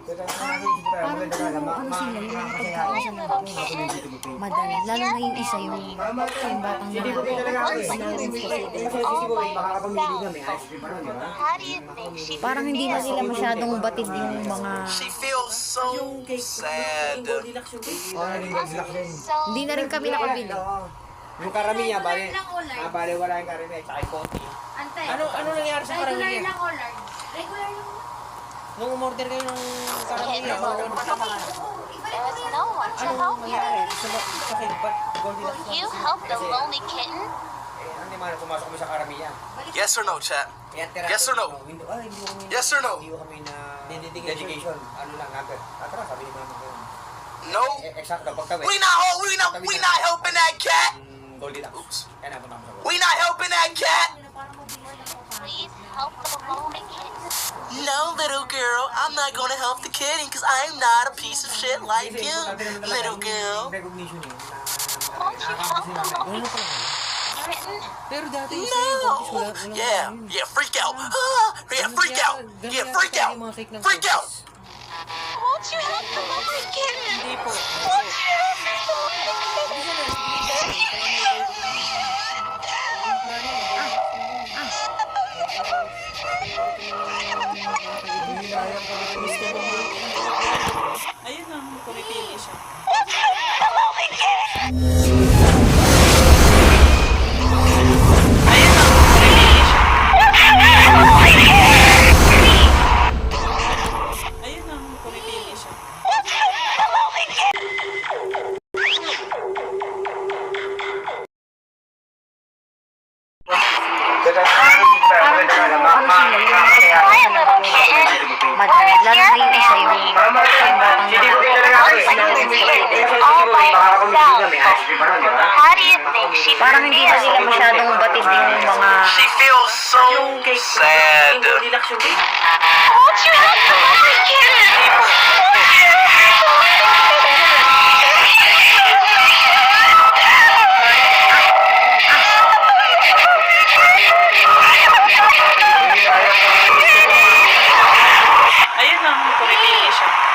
parang kung ano sila, yung mga pagkakaisa na madala. Lalo na yung isa, yung batang lalaki. Parang hindi na sila masyadong batid yung mga... She feels so sad. Hindi na rin kami nakabili. Yung karami niya, bali wala yung karami, tsaka yung konti. Ano nangyari sa karami Regular niya? lang o large? Regular lang. Nung umorder kayo ng karami niya, There's no one to help you. sakit ba? Will you help the lonely kitten? Hindi man pumasok kami sa karami niya. Yes or no, chat? Yes or no? Hindi ko kami, Yes or no? hindi ko kami na dedication. Ano lang, number. Tara, sabi ni Mama ko. No? Eksakto, pagtawid. We not helping that cat. Goldilocks. Oops. Kaya napunta ko sa We not helping that cat. Please help the lonely kitten. No, little girl, I'm not gonna help the kitten because I'm not a piece of shit like you, little girl. Recognition yun. Won't you help the lonely kitten? Pero dati isa No. Yeah, freak out. Yeah, freak out. Yeah, freak out. Freak out. Won't you help the lonely kitten? Hindi po. Won't you help the lonely kitten? Ayun lang, pumipili siya. Won't you help the lonely kitten? Ayun lang, pumipili siya. Won't you help the lonely kitten? Parang kung ano sila, yung mga pagkakaisa na madala. Lalo na yung isa, yung batang lalaki. All by herself. How do you think she Parang hindi na sila masyadong batid yung mga... She feels so sad. Won't you help the lonely kitten? Ayun lang, pumipili siya.